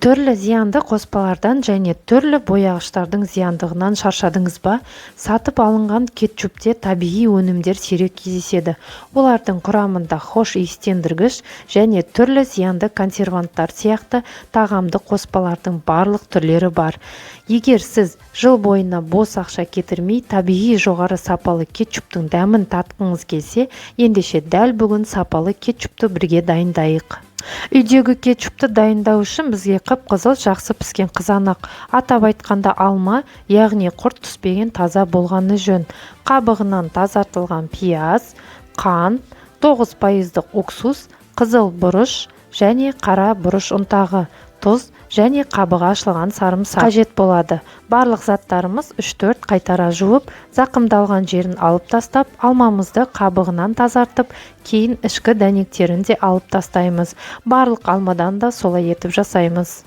Түрлі зиянды қоспалардан және түрлі бояғыштардың зияндығынан шаршадыңыз ба? Сатып алынған кетчупте табиғи өнімдер сирек кездеседі. Олардың құрамында хош иістендіргіш және түрлі зиянды консерванттар сияқты тағамды қоспалардың барлық түрлері бар. Егер сіз жыл бойына бос ақша кетірмей, табиғи жоғары сапалы кетчуптың дәмін татқыңыз келсе, ендеше дәл бүгін сапалы кетчупты бірге дайындайық. Үйдегі кетчупты дайындау үшін бізге қып-қызыл жақсы піскен қызанақ, атап айтқанда алма, яғни құрт түспеген таза болғаны жөн. Қабығынан тазартылған пияз, қант, 9% уксус, қызыл бұрыш және қара бұрыш ұнтағы, тұз және қабығы ашылған сарымсақ қажет болады. Барлық заттарымыз 3-4 қайтара жуып, зақымдалған жерін алып тастап, алмамызды қабығынан тазартып, кейін ішкі дәнектерін де алып тастаймыз. Барлық алмадан да солай етіп жасаймыз.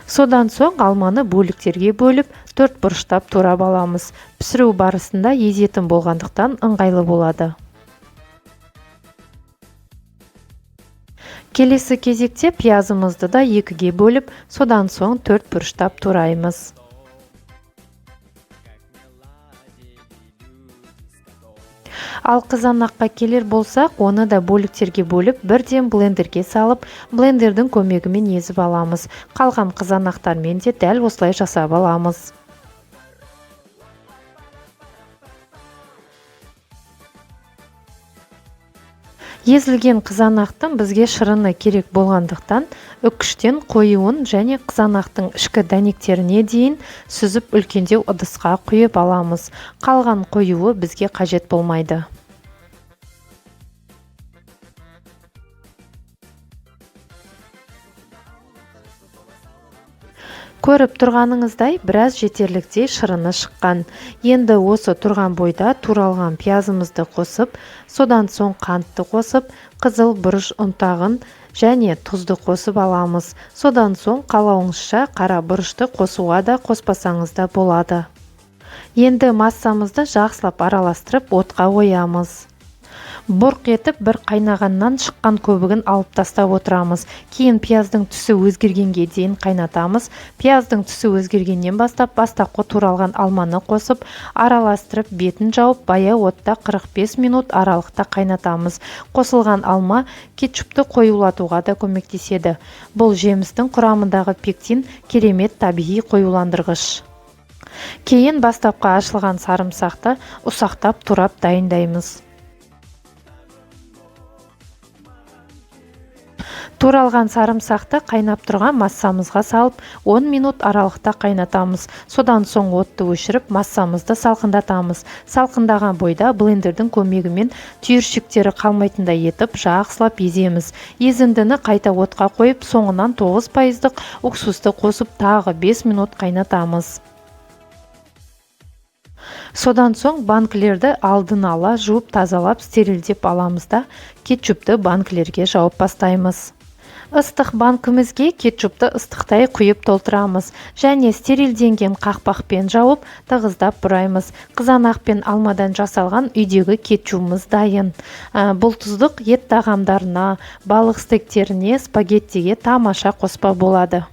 Содан соң алманы бөліктерге бөліп, 4 бұрыштап турап аламыз. Пісіру барысында езетін болғандықтан ыңғайлы болады. Келесі кезекте пиязымызды да 2-ге бөліп, содан соң 4 бұрыштап тураймыз. Ал қызанаққа келер болсақ, оны да бөліктерге бөліп, бірден блендерге салып, блендердің көмегімен езіп аламыз. Қалған қызанақтармен де дәл осылай жасап аламыз. Езілген қызанақтың бізге шырыны керек болғандықтан, үккіштен қоюын және қызанақтың ішкі дәнектеріне дейін сүзіп үлкендеу ыдысқа құйып аламыз. Қалған қоюы бізге қажет болмайды. Көріп тұрғаныңыздай, біраз жетерліктей шырыны шыққан. Енді осы тұрған бойда туралған пиязымызды қосып, содан соң қантты қосып, қызыл бұрыш ұнтағын және тұзды қосып аламыз. Содан соң қалауыңызша қара бұрышты қосуға да қоспасаңыз да болады. Енді массамызды жақсылап араластырып отқа қоямыз. Бұрқ етіп бір қайнағаннан шыққан көбігін алып тастап отырамыз. Кейін пияздың түсі өзгергенге дейін қайнатамыз. Пияздың түсі өзгергеннен бастап бастапқы туралған алманы қосып, араластырып бетін жауып, баяу отта 45 минут аралықта қайнатамыз. Қосылған алма кетчупты қоюлатуға да көмектеседі. Бұл жемістің құрамындағы пектин керемет табиғи қоюландырғыш. Кейін бастапқы ашылған сарымсақты ұсақтап турап дайындаймыз. Туралған сарымсақты қайнап тұрған массамызға салып, 10 минут аралықта қайнатамыз. Содан соң отты өшіріп, массамызды салқындатамыз. Салқындаған бойда блендердің көмегімен түйіршіктері қалмайтындай етіп, жақсылап еземіз. Езіндіні қайта отқа қойып, соңынан 9% уксусты қосып, тағы 5 минут қайнатамыз. Содан соң банкілерді алдын ала жуып тазалап стерилдеп аламыз да, кетчупты банкілерге жауып бастаймыз. Ыстық банкімізге кетчупты ыстықтай құйып толтырамыз және стерилденген қақпақпен жауып тығыздап бұраймыз. Қызанақ пен алмадан жасалған үйдегі кетчупымыз дайын. Бұл тұздық ет тағамдарына, балық стейктеріне, спагеттиге тамаша қоспа болады.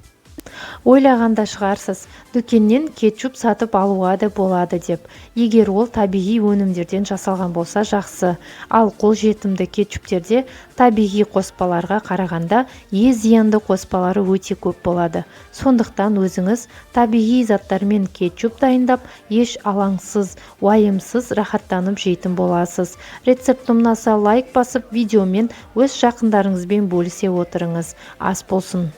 Ойлағанда шығарсыз, дүкеннен кетчуп сатып алуға да болады деп. Егер ол табиғи өнімдерден жасалған болса жақсы. Ал қолжетімді кетчуптерде табиғи қоспаларға қарағанда зиянды қоспалары өте көп болады. Сондықтан өзіңіз табиғи заттармен кетчуп дайындап, еш алаңсыз, уайымсыз рахаттанып жейтін боласыз. Рецепт ұнаса лайк басып, видеомен өз жақындарыңызбен бөлісе отырыңыз. Ас болсын!